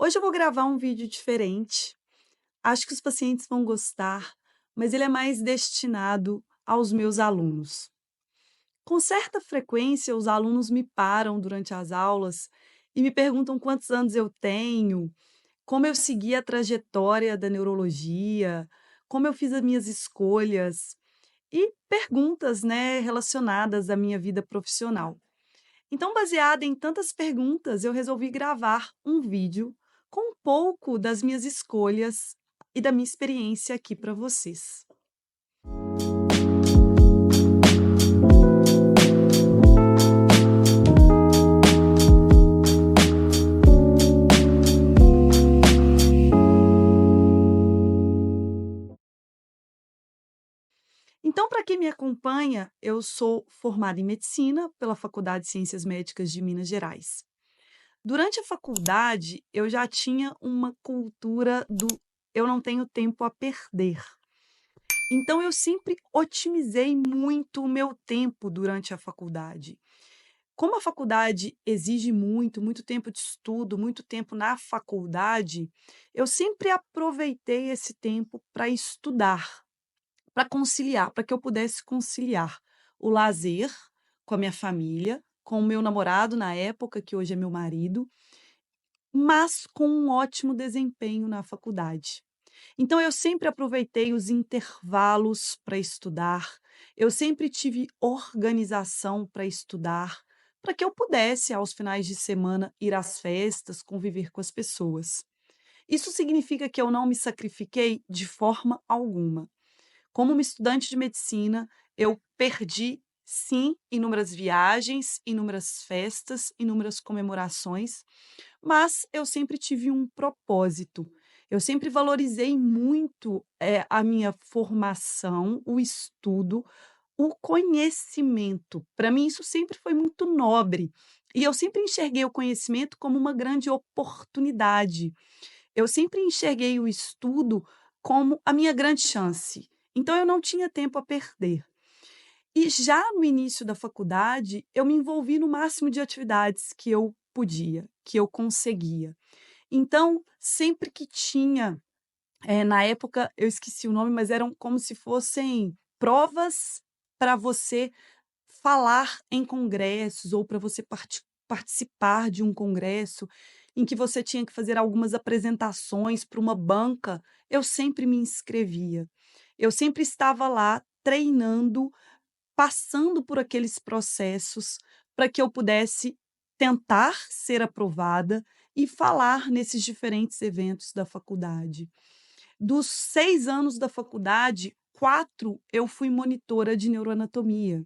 Hoje eu vou gravar um vídeo diferente. Acho que os pacientes vão gostar, mas ele é mais destinado aos meus alunos. Com certa frequência, os alunos me param durante as aulas e me perguntam quantos anos eu tenho, como eu segui a trajetória da neurologia, como eu fiz as minhas escolhas e perguntas, né, relacionadas à minha vida profissional. Então, baseada em tantas perguntas, eu resolvi gravar um vídeo com um pouco das minhas escolhas e da minha experiência aqui para vocês. Então, para quem me acompanha, eu sou formada em medicina pela Faculdade de Ciências Médicas de Minas Gerais. Durante a faculdade, eu já tinha uma cultura do eu não tenho tempo a perder. Então, eu sempre otimizei muito o meu tempo durante a faculdade. Como a faculdade exige muito tempo de estudo, muito tempo na faculdade, eu sempre aproveitei esse tempo para estudar, para conciliar, para que eu pudesse conciliar o lazer com a minha família, com o meu namorado na época, que hoje é meu marido, mas com um ótimo desempenho na faculdade. Então eu sempre aproveitei os intervalos para estudar, eu sempre tive organização para estudar, para que eu pudesse, aos finais de semana, ir às festas, conviver com as pessoas. Isso significa que eu não me sacrifiquei de forma alguma. Como uma estudante de medicina, eu perdi, sim, inúmeras viagens, inúmeras festas, inúmeras comemorações, mas eu sempre tive um propósito. Eu sempre valorizei muito, a minha formação, o estudo, o conhecimento. Para mim isso sempre foi muito nobre, e eu sempre enxerguei o conhecimento como uma grande oportunidade. Eu sempre enxerguei o estudo como a minha grande chance, então eu não tinha tempo a perder. E já no início da faculdade, eu me envolvi no máximo de atividades que eu podia, que eu conseguia. Então, sempre que tinha, na época eu esqueci o nome, mas eram como se fossem provas para você falar em congressos ou para você participar de um congresso em que você tinha que fazer algumas apresentações para uma banca, eu sempre me inscrevia. Eu sempre estava lá treinando, passando por aqueles processos para que eu pudesse tentar ser aprovada e falar nesses diferentes eventos da faculdade. Dos 6 anos da faculdade, 4 eu fui monitora de neuroanatomia.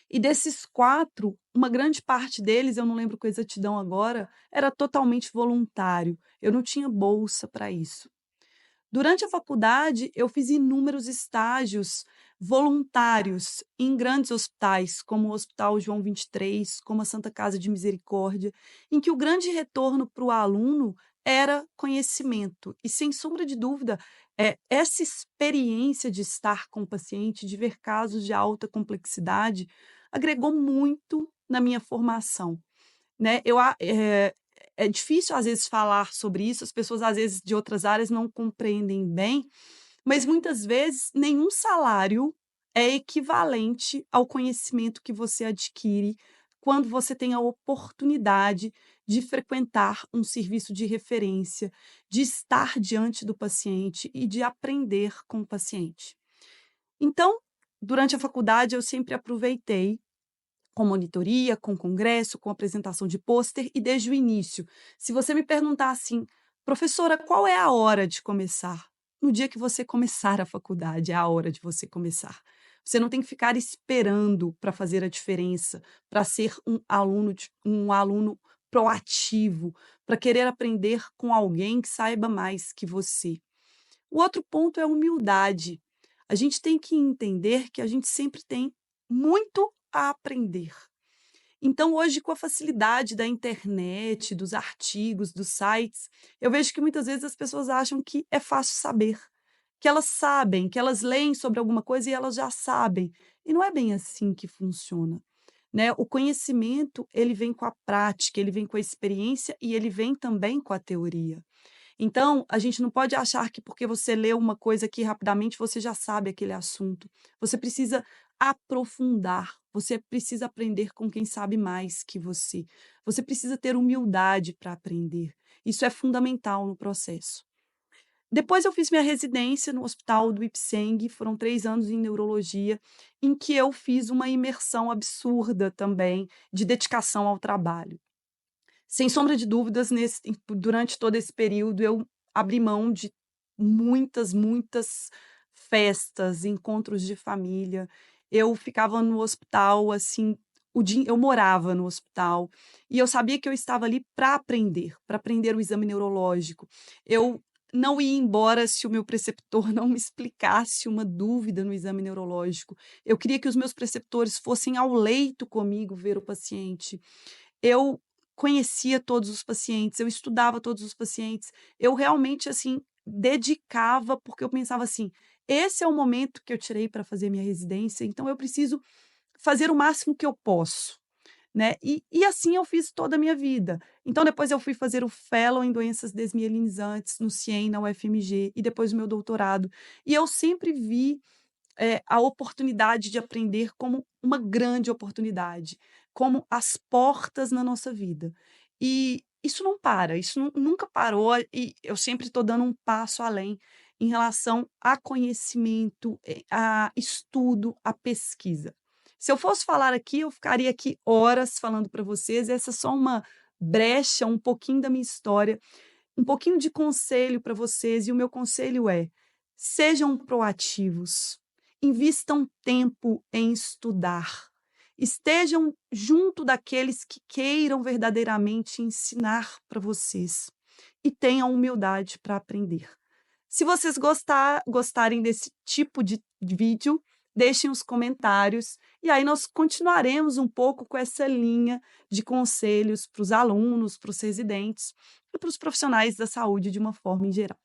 E desses 4, uma grande parte deles, eu não lembro com exatidão agora, era totalmente voluntário, eu não tinha bolsa para isso. Durante a faculdade, eu fiz inúmeros estágios voluntários em grandes hospitais, como o Hospital João 23, como a Santa Casa de Misericórdia, em que o grande retorno para o aluno era conhecimento. E, sem sombra de dúvida, essa experiência de estar com o paciente, de ver casos de alta complexidade, agregou muito na minha formação. Né, é difícil às vezes falar sobre isso, as pessoas às vezes de outras áreas não compreendem bem, mas muitas vezes nenhum salário é equivalente ao conhecimento que você adquire quando você tem a oportunidade de frequentar um serviço de referência, de estar diante do paciente e de aprender com o paciente. Então, durante a faculdade eu sempre aproveitei com monitoria, com congresso, com apresentação de pôster e desde o início. Se você me perguntar assim: "Professora, qual é a hora de começar?", no dia que você começar a faculdade é a hora de você começar. Você não tem que ficar esperando para fazer a diferença, para ser um aluno proativo, para querer aprender com alguém que saiba mais que você. O outro ponto é a humildade. A gente tem que entender que a gente sempre tem muito a aprender. Então, hoje, com a facilidade da internet, dos artigos, dos sites, eu vejo que muitas vezes as pessoas acham que é fácil saber, que elas sabem, que elas leem sobre alguma coisa e elas já sabem. E não é bem assim que funciona. né. O conhecimento, ele vem com a prática, ele vem com a experiência e ele vem também com a teoria. Então, a gente não pode achar que porque você leu uma coisa aqui rapidamente, você já sabe aquele assunto. Você precisa aprofundar, você precisa aprender com quem sabe mais que você. Você precisa ter humildade para aprender. Isso é fundamental no processo. Depois eu fiz minha residência no hospital do Ipseng, foram 3 anos em neurologia, em que eu fiz uma imersão absurda também, de dedicação ao trabalho. Sem sombra de dúvidas, durante todo esse período, eu abri mão de muitas festas, encontros de família. Eu ficava no hospital, assim, eu morava no hospital, e eu sabia que eu estava ali para aprender o exame neurológico. Eu não ia embora se o meu preceptor não me explicasse uma dúvida no exame neurológico. Eu queria que os meus preceptores fossem ao leito comigo ver o paciente. Eu conhecia todos os pacientes, eu estudava todos os pacientes, eu realmente, assim, dedicava, porque eu pensava assim: "Esse é o momento que eu tirei para fazer minha residência, então eu preciso fazer o máximo que eu posso", né. E assim eu fiz toda a minha vida. Então depois eu fui fazer o fellow em doenças desmielinizantes no CIEM, na UFMG, e depois o meu doutorado. E eu sempre vi a oportunidade de aprender como uma grande oportunidade, como as portas na nossa vida. E isso não para, isso nunca parou e eu sempre estou dando um passo além em relação a conhecimento, a estudo, a pesquisa. Se eu fosse falar aqui, eu ficaria aqui horas falando para vocês, essa é só uma brecha, um pouquinho da minha história, um pouquinho de conselho para vocês, e o meu conselho é: sejam proativos, invistam tempo em estudar, estejam junto daqueles que queiram verdadeiramente ensinar para vocês e tenham humildade para aprender. Se vocês gostarem desse tipo de vídeo, deixem os comentários e aí nós continuaremos um pouco com essa linha de conselhos para os alunos, para os residentes e para os profissionais da saúde de uma forma em geral.